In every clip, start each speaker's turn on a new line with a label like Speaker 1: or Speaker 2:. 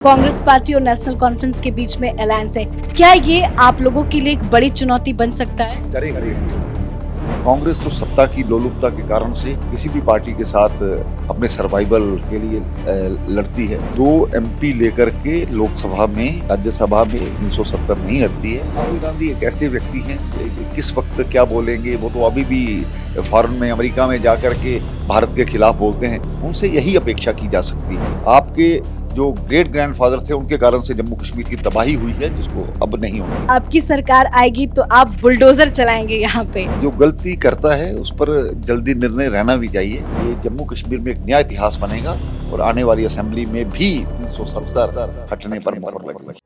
Speaker 1: Congress party और national conference के बीच में अलायंस है। क्या ये आप लोगों के लिए एक बड़ी चुनौती बन सकता है?
Speaker 2: डरे खड़े हैं। कांग्रेस तो सत्ता की लोलुपता के कारण से किसी भी पार्टी के साथ अपने सर्वाइवल के लिए लड़ती है। 2 एमपी लेकर के लोकसभा में, राज्यसभा में 370 नहीं हटती है। राहुल गांधी एक ऐसे व्यक्ति हैं, किस वक्त क्या बोलेंगे वो तो अभी भी फॉरेन में, अमेरिका में जाकर के भारत के खिलाफ बोलते हैं। उनसे यही अपेक्षा की जा सकती है। आपके जो ग्रेट ग्रैंडफादर थे उनके कारण से जम्मू कश्मीर की तबाही हुई है, जिसको अब नहीं होना।
Speaker 1: आपकी सरकार आएगी तो आप बुलडोजर चलाएंगे यहाँ पे।
Speaker 2: जो गलती करता है उस पर जल्दी निर्णय रहना भी चाहिए। ये जम्मू कश्मीर में एक नया इतिहास बनेगा और आने वाली असेंबली में भी 370 हटने पर मोहर लगेगी।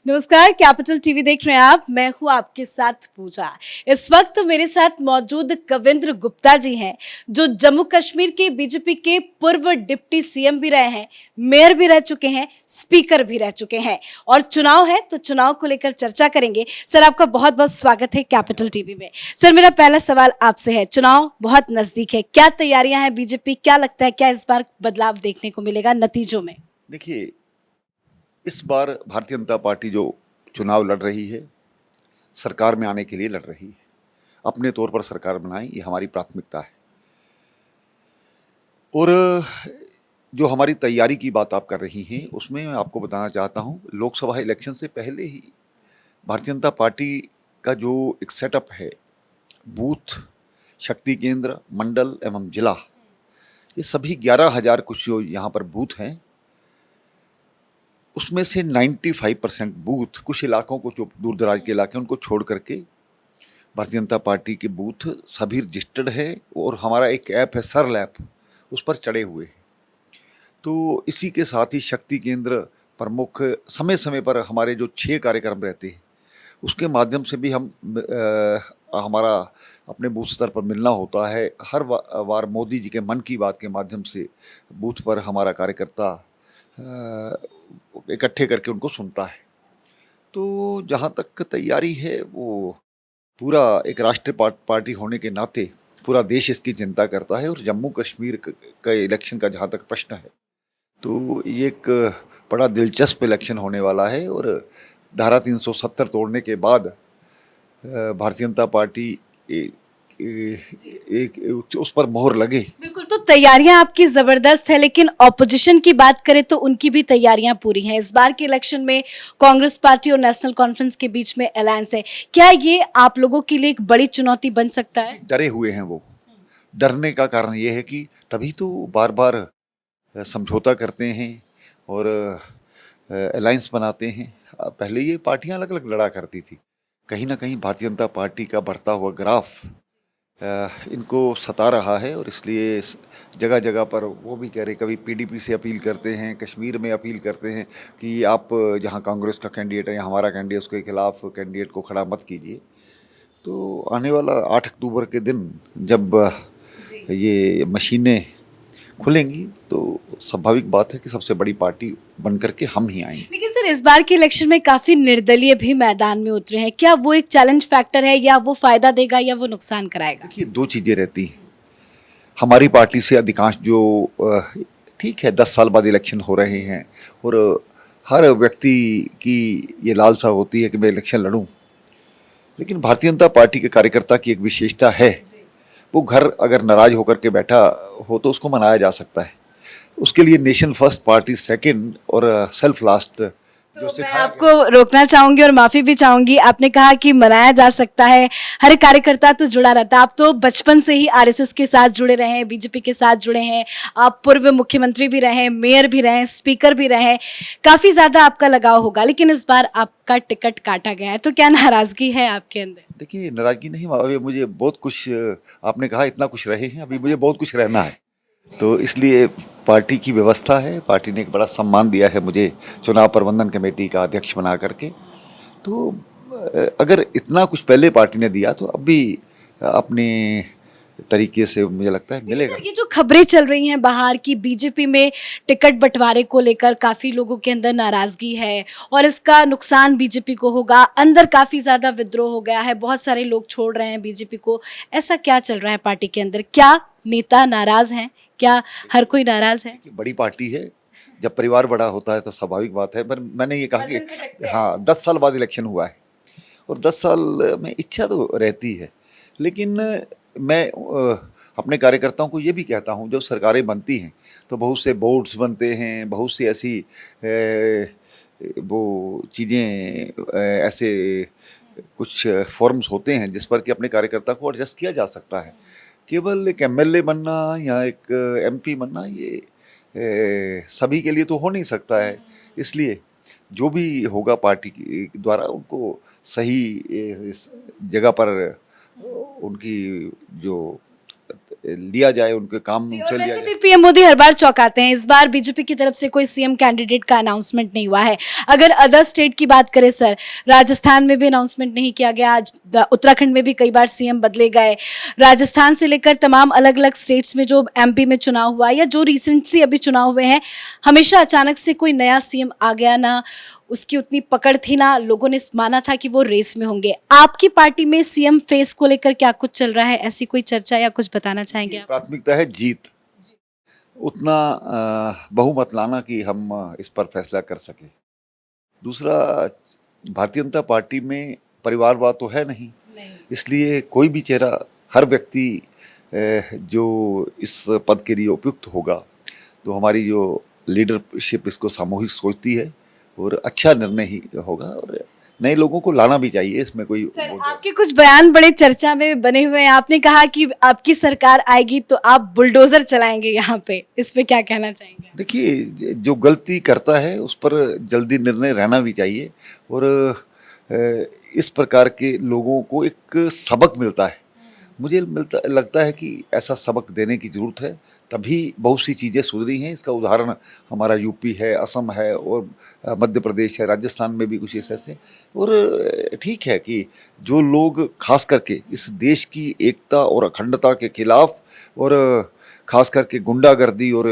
Speaker 1: नमस्कार, कैपिटल टीवी देख रहे हैं आप। मैं हूं आपके साथ पूजा। इस वक्त मेरे साथ मौजूद कविंद्र गुप्ता जी हैं, जो जम्मू कश्मीर के बीजेपी के पूर्व डिप्टी सीएम भी रहे हैं, मेयर भी रह चुके हैं, स्पीकर भी रह चुके हैं और चुनाव है तो चुनाव को लेकर चर्चा करेंगे। सर, आपका बहुत बहुत स्वागत है कैपिटल टीवी में। सर, मेरा पहला सवाल आपसे है, चुनाव बहुत नजदीक है, क्या तैयारियां हैं बीजेपी? क्या लगता है, क्या इस बार बदलाव देखने को मिलेगा नतीजों में?
Speaker 2: देखिए, इस बार भारतीय जनता पार्टी जो चुनाव लड़ रही है, सरकार में आने के लिए लड़ रही है। अपने तौर पर सरकार बनाए, ये हमारी प्राथमिकता है। और जो हमारी तैयारी की बात आप कर रही हैं, उसमें मैं आपको बताना चाहता हूँ, लोकसभा इलेक्शन से पहले ही भारतीय जनता पार्टी का जो एक सेटअप है, बूथ, शक्ति केंद्र, मंडल एवं जिला, ये सभी 11,000 कुछ जो यहाँ पर बूथ हैं, उसमें से 95% बूथ, कुछ इलाकों को, जो दूर दराज के इलाके, उनको छोड़ करके भारतीय जनता पार्टी के बूथ सभी रजिस्टर्ड है। और हमारा एक ऐप है सरल ऐप, उस पर चढ़े हुए हैं। तो इसी के साथ ही शक्ति केंद्र प्रमुख समय समय पर हमारे जो 6 कार्यक्रम रहते हैं, उसके माध्यम से भी हमारा अपने बूथ स्तर पर मिलना होता है। हर बार मोदी जी के मन की बात के माध्यम से बूथ पर हमारा कार्यकर्ता इकट्ठे करके उनको सुनता है। तो जहाँ तक तैयारी है, वो पूरा एक राष्ट्रीय पार्टी होने के नाते पूरा देश इसकी चिंता करता है। और जम्मू कश्मीर का इलेक्शन का जहाँ तक प्रश्न है, तो ये एक बड़ा दिलचस्प इलेक्शन होने वाला है। और धारा 370 तोड़ने के बाद भारतीय जनता पार्टी एक उस पर मोहर लगे।
Speaker 1: बिल्कुल, तो तैयारियां आपकी जबरदस्त है, लेकिन ऑपोजिशन की बात करें तो उनकी भी तैयारियां पूरी हैं। इस बार के इलेक्शन में कांग्रेस पार्टी और नेशनल कॉन्फ्रेंस के बीच में अलायंस है। क्या ये आप लोगों के लिए एक बड़ी चुनौती बन सकता है?
Speaker 2: डरे हुए हैं वो। डरने का कारण ये है कि तभी तो बार बार समझौता करते हैं और अलायंस बनाते हैं। पहले ये पार्टियां अलग अलग लड़ा करती थी। कहीं ना कहीं भारतीय जनता पार्टी का बढ़ता हुआ ग्राफ इनको सता रहा है, और इसलिए जगह जगह पर वो भी कह रहे, कभी पीडीपी से अपील करते हैं, कश्मीर में अपील करते हैं कि आप जहां कांग्रेस का कैंडिडेट है या हमारा कैंडिडेट, उसके खिलाफ कैंडिडेट को खड़ा मत कीजिए। तो आने वाला 8 अक्टूबर के दिन जब ये मशीनें खुलेंगी, तो स्वाभाविक बात है कि सबसे बड़ी पार्टी बन करके हम ही आएंगे।
Speaker 1: लेकिन सर, इस बार के इलेक्शन में काफी निर्दलीय भी मैदान में उतरे हैं। क्या वो एक चैलेंज फैक्टर है, या वो फायदा देगा या वो नुकसान कराएगा?
Speaker 2: देखिए, 2 चीज़ें रहती हैं। हमारी पार्टी से अधिकांश जो ठीक है 10 साल बाद इलेक्शन हो रहे हैं, और हर व्यक्ति की ये लालसा होती है कि मैं इलेक्शन लड़ूं। लेकिन भारतीय जनता पार्टी के कार्यकर्ता की एक विशेषता है, वो घर अगर नाराज होकर के बैठा हो तो उसको मनाया जा सकता है। उसके लिए नेशन फर्स्ट, पार्टी सेकंड और सेल्फ लास्ट जो
Speaker 1: तो मैं आपको रोकना चाहूंगी और माफी भी चाहूंगी। आपने कहा कि मनाया जा सकता है, हर कार्यकर्ता तो जुड़ा रहता है। आप तो बचपन से ही आरएसएस के साथ जुड़े रहे हैं, बीजेपी के साथ जुड़े हैं, आप पूर्व मुख्यमंत्री भी रहे हैं, मेयर भी रहे हैं, स्पीकर भी रहे हैं, काफी ज्यादा आपका लगाव होगा। लेकिन इस बार आपका टिकट काटा गया है, तो क्या नाराजगी है आपके अंदर?
Speaker 2: देखिए, नाराजगी नहीं, अभी मुझे बहुत कुछ, आपने कहा इतना कुछ रहे हैं, अभी मुझे बहुत कुछ रहना है। तो इसलिए पार्टी की व्यवस्था है, पार्टी ने एक बड़ा सम्मान दिया है मुझे चुनाव प्रबंधन कमेटी का अध्यक्ष बना करके। तो अगर इतना कुछ पहले पार्टी ने दिया, तो अब भी अपने तरीके से मुझे लगता है मिलेगा।
Speaker 1: सर, ये जो खबरें चल रही हैं बाहर की बीजेपी में टिकट बंटवारे को लेकर काफी लोगों के अंदर नाराजगी है और इसका नुकसान बीजेपी को होगा, अंदर काफी ज्यादा विद्रोह हो गया है, बहुत सारे लोग छोड़ रहे हैं बीजेपी को, ऐसा क्या चल रहा है पार्टी के अंदर? क्या नेता नाराज हैं? क्या हर कोई नाराज है?
Speaker 2: कि बड़ी पार्टी है, जब परिवार बड़ा होता है तो स्वाभाविक बात है। पर मैंने ये कहा कि हाँ, 10 साल बाद इलेक्शन हुआ है और 10 साल में इच्छा तो रहती है, लेकिन मैं अपने कार्यकर्ताओं को ये भी कहता हूँ, जब सरकारें बनती हैं तो बहुत से बोर्ड्स बनते हैं, बहुत सी ऐसी वो चीज़ें, ऐसे कुछ फॉर्म्स होते हैं जिस पर कि अपने कार्यकर्ता को एडजस्ट किया जा सकता है। केवल एक एमएलए बनना या एक एमपी बनना ये सभी के लिए तो हो नहीं सकता है। इसलिए जो भी होगा पार्टी के द्वारा उनको सही इस जगह पर उनकी जो लिया जाए, उनके काम
Speaker 1: जी,
Speaker 2: उनसे
Speaker 1: और
Speaker 2: लिया
Speaker 1: वैसे
Speaker 2: जाए।
Speaker 1: भी पीएम मोदी हर बार चौंकाते हैं। इस बार बीजेपी की तरफ से कोई सीएम कैंडिडेट का अनाउंसमेंट नहीं हुआ है। अगर अदर स्टेट की बात करें सर, राजस्थान में भी अनाउंसमेंट नहीं किया गया, आज उत्तराखंड में भी कई बार सीएम बदले गए। राजस्थान से लेकर तमाम अलग अलग स्टेट्स में जो एमपी में चुनाव हुआ या जो रिसेंटली अभी चुनाव हुए हैं, हमेशा अचानक से कोई नया सीएम आ गया, ना उसकी उतनी पकड़ थी, ना लोगों ने माना था कि वो रेस में होंगे। आपकी पार्टी में सीएम फेस को लेकर क्या कुछ चल रहा है? ऐसी कोई चर्चा या कुछ बताना चाहेंगे आप?
Speaker 2: प्राथमिकता है जीत, उतना बहुमत लाना कि हम इस पर फैसला कर सके। दूसरा, भारतीय जनता पार्टी में परिवारवाद तो है नहीं, इसलिए कोई भी चेहरा, हर व्यक्ति जो इस पद के लिए उपयुक्त होगा, तो हमारी जो लीडरशिप इसको सामूहिक सोचती है और अच्छा निर्णय ही होगा और नए लोगों को लाना भी चाहिए, इसमें कोई
Speaker 1: सर,
Speaker 2: वो
Speaker 1: आपके कुछ बयान बड़े चर्चा में बने हुए हैं। आपने कहा कि आपकी सरकार आएगी तो आप बुलडोजर चलाएंगे यहाँ पे, इस पे क्या कहना चाहेंगे?
Speaker 2: देखिए, जो गलती करता है उस पर जल्दी निर्णय रहना भी चाहिए और इस प्रकार के लोगों को एक सबक मिलता है। मुझे लगता है कि ऐसा सबक देने की ज़रूरत है, तभी बहुत सी चीज़ें सुधरी हैं। इसका उदाहरण हमारा यूपी है, असम है और मध्य प्रदेश है, राजस्थान में भी कुछ ऐसे। और ठीक है कि जो लोग खास करके इस देश की एकता और अखंडता के खिलाफ और खास करके गुंडागर्दी और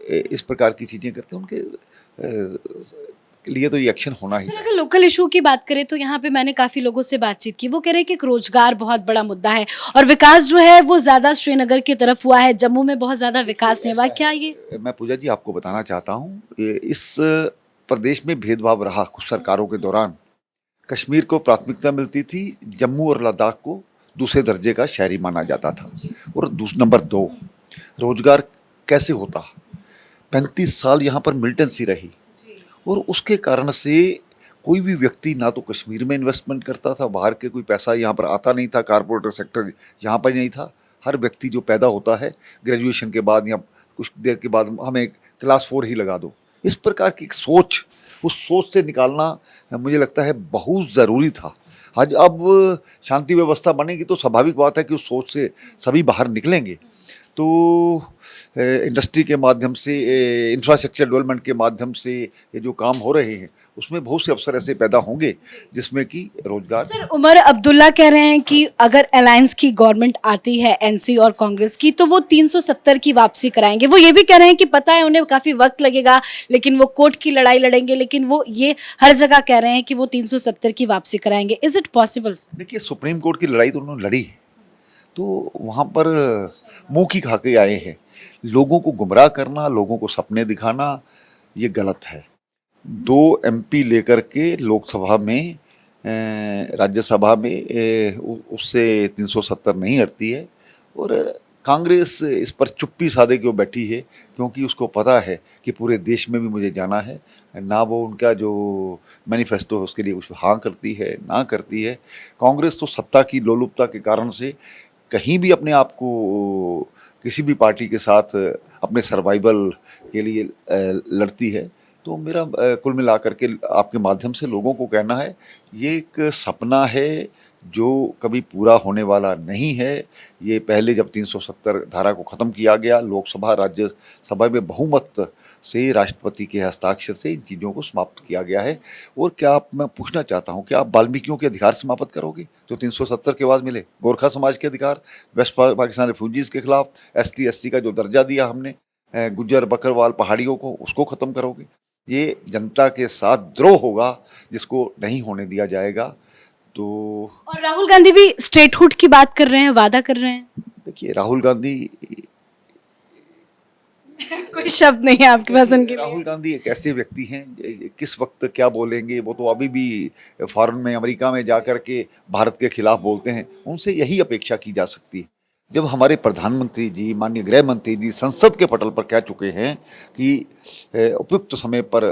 Speaker 2: इस प्रकार की चीज़ें करते हैं, उनके लिए तो ये एक्शन होना ही
Speaker 1: सर,
Speaker 2: है।
Speaker 1: अगर लोकल इशू की बात करें तो यहाँ पे मैंने काफी लोगों से बातचीत की, वो कह रहे हैं कि एक रोजगार बहुत बड़ा मुद्दा है और विकास जो है वो ज्यादा श्रीनगर की तरफ हुआ है, जम्मू में बहुत ज्यादा विकास नहीं हुआ। क्या ये?
Speaker 2: मैं पूजा जी आपको बताना चाहता हूँ, इस प्रदेश में भेदभाव रहा कुछ सरकारों के दौरान। कश्मीर को प्राथमिकता मिलती थी, जम्मू और लद्दाख को दूसरे दर्जे का शहरी माना जाता था। और नंबर 2, रोजगार कैसे होता? 35 साल यहाँ पर मिलिटेंसी रही और उसके कारण से कोई भी व्यक्ति ना तो कश्मीर में इन्वेस्टमेंट करता था, बाहर के कोई पैसा यहाँ पर आता नहीं था, कारपोरेटर सेक्टर यहाँ पर नहीं था। हर व्यक्ति जो पैदा होता है ग्रेजुएशन के बाद या कुछ देर के बाद हमें क्लास 4 ही लगा दो, इस प्रकार की एक सोच, उस सोच से निकालना मुझे लगता है बहुत ज़रूरी था। आज अब शांति व्यवस्था बनेगी तो स्वाभाविक बात है कि उस सोच से सभी बाहर निकलेंगे। तो इंडस्ट्री के माध्यम से, इंफ्रास्ट्रक्चर डेवलपमेंट के माध्यम से ये जो काम हो रहे हैं उसमें बहुत से अवसर ऐसे पैदा होंगे जिसमें कि रोजगार।
Speaker 1: सर, उमर अब्दुल्ला कह रहे हैं कि अगर अलायंस की गवर्नमेंट आती है एनसी और कांग्रेस की तो वो 370 की वापसी कराएंगे। वो ये भी कह रहे हैं कि पता है उन्हें काफी वक्त लगेगा, लेकिन वो कोर्ट की लड़ाई लड़ेंगे, लेकिन वो ये हर जगह कह रहे हैं कि वो 370 की वापसी कराएंगे। Is it possible?
Speaker 2: देखिए, सुप्रीम कोर्ट की लड़ाई तो उन्होंने लड़ी है, तो वहाँ पर मुँह की खा के आए हैं। लोगों को गुमराह करना, लोगों को सपने दिखाना, ये गलत है। 2 एमपी लेकर के लोकसभा में, राज्यसभा में उससे 370 नहीं हटती है और कांग्रेस इस पर चुप्पी साधे क्यों बैठी है, क्योंकि उसको पता है कि पूरे देश में भी मुझे जाना है। ना वो उनका जो मैनिफेस्टो है उसके लिए कुछ हाँ करती है ना करती है। कांग्रेस तो सत्ता की लोलुपता के कारण से कहीं भी अपने आप को किसी भी पार्टी के साथ अपने सर्वाइवल के लिए लड़ती है। तो मेरा कुल मिलाकर के आपके माध्यम से लोगों को कहना है, ये एक सपना है जो कभी पूरा होने वाला नहीं है। ये पहले जब 370 धारा को ख़त्म किया गया, लोकसभा राज्यसभा में बहुमत से राष्ट्रपति के हस्ताक्षर से इन चीज़ों को समाप्त किया गया है। और क्या आप, मैं पूछना चाहता हूँ, क्या आप वाल्मीकियों के अधिकार समाप्त करोगे जो 370 के बाद मिले? गोरखा समाज के अधिकार, वेस्ट पाकिस्तान रिफ्यूजीज़ के खिलाफ ST SC का जो दर्जा दिया हमने, गुज्जर बकरवाल पहाड़ियों को, उसको ख़त्म करोगे? ये जनता के साथ द्रोह होगा जिसको नहीं होने दिया जाएगा। तो
Speaker 1: और राहुल गांधी भी स्टेटहुड की बात कर रहे हैं, वादा कर रहे हैं।
Speaker 2: देखिए, राहुल गांधी
Speaker 1: कोई शब्द नहीं है आपके पास उनके लिए।
Speaker 2: राहुल गांधी एक ऐसे व्यक्ति हैं, किस वक्त क्या बोलेंगे, वो तो अभी भी फॉरेन में, अमेरिका में जाकर के भारत के खिलाफ बोलते हैं। उनसे यही अपेक्षा की जा सकती है। जब हमारे प्रधानमंत्री जी, माननीय गृह मंत्री जी संसद के पटल पर कह चुके हैं कि उपयुक्त समय पर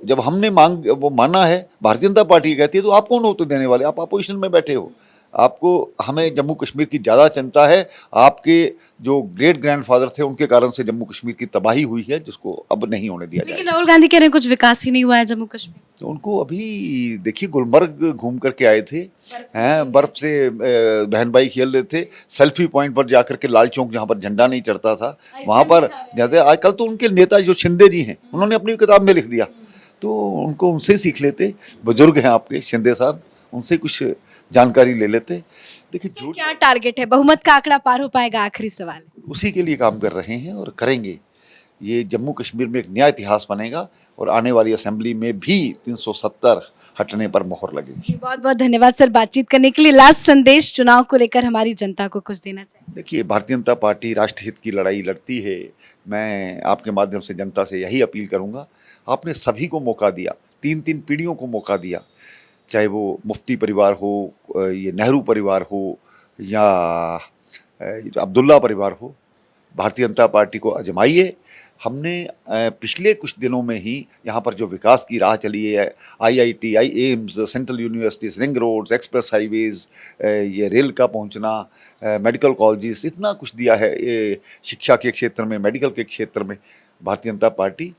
Speaker 2: जब हमने वो माना है, भारतीय जनता पार्टी कहती है, तो आप कौन होते देने वाले? आप अपोजिशन में बैठे हो। आपको, हमें जम्मू कश्मीर की ज़्यादा चिंता है। आपके जो ग्रेट ग्रैंडफादर थे, उनके कारण से जम्मू कश्मीर की तबाही हुई है, जिसको अब नहीं होने दिया
Speaker 1: लेकिन
Speaker 2: जाएगा।
Speaker 1: राहुल गांधी कह रहे हैं कुछ विकास ही नहीं हुआ है जम्मू कश्मीर।
Speaker 2: तो उनको अभी देखिए, गुलमर्ग घूम करके आए थे, हैं, बर्फ से बहन भाई खेल रहे थे, सेल्फी पॉइंट पर जाकर के, लाल चौक जहाँ पर झंडा नहीं चढ़ता था, वहाँ पर जैसे आजकल तो उनके नेता जो शिंदे जी हैं, उन्होंने अपनी किताब में लिख दिया। तो उनको, उनसे सीख लेते, बुजुर्ग हैं आपके शिंदे साहब, उनसे कुछ जानकारी ले लेते। देखिए,
Speaker 1: तो क्या टारगेट है? बहुमत का आंकड़ा पार हो पाएगा? आखिरी सवाल।
Speaker 2: उसी के लिए काम कर रहे हैं और करेंगे। ये जम्मू कश्मीर में एक नया इतिहास बनेगा और आने वाली असेंबली में भी 370 हटने पर मोहर लगेगी।
Speaker 1: बहुत बहुत धन्यवाद सर बातचीत करने के लिए। लास्ट संदेश चुनाव को लेकर हमारी जनता को कुछ देना चाहिए।
Speaker 2: देखिए, भारतीय जनता पार्टी राष्ट्रहित की लड़ाई लड़ती है। मैं आपके माध्यम से जनता से यही अपील करूंगा, आपने सभी को मौका दिया, 3-3 पीढ़ियों को मौका दिया, चाहे वो मुफ्ती परिवार हो, ये नेहरू परिवार हो, या अब्दुल्ला परिवार हो। भारतीय जनता पार्टी को आजमाइए। हमने पिछले कुछ दिनों में ही यहाँ पर जो विकास की राह चली है, IIT, AIIMS, central universities, ring roads, express highways, ये रेल का पहुँचना, मेडिकल कॉलेजेस, इतना कुछ दिया है। ये शिक्षा के क्षेत्र में, मेडिकल के क्षेत्र में भारतीय जनता पार्टी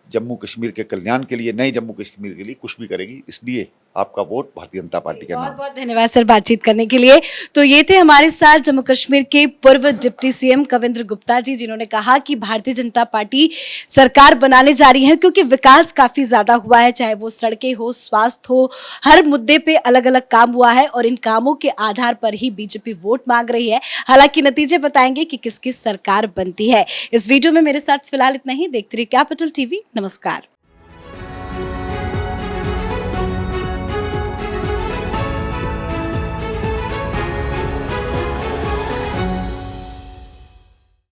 Speaker 2: जम्मू कश्मीर के कल्याण के लिए, नए जम्मू कश्मीर के लिए कुछ भी करेगी। इसलिए आपका वोट भारतीय जनता पार्टी के नाम।
Speaker 1: बहुत बहुत धन्यवाद सर बातचीत करने के लिए। तो ये थे हमारे साथ जम्मू कश्मीर के पूर्व डिप्टी CM कविंद्र गुप्ता जी, जिन्होंने कहा कि भारतीय जनता पार्टी सरकार बनाने जा रही है क्योंकि विकास काफी ज्यादा हुआ है, चाहे वो सड़कें हो, स्वास्थ्य हो, हर मुद्दे पे अलग अलग काम हुआ है और इन कामों के आधार पर ही बीजेपी वोट मांग रही है। हालांकि नतीजे बताएंगे कि किसकी सरकार बनती है। इस वीडियो में मेरे साथ फिलहाल इतना ही। देखते रहिए कैपिटल TV। नमस्कार।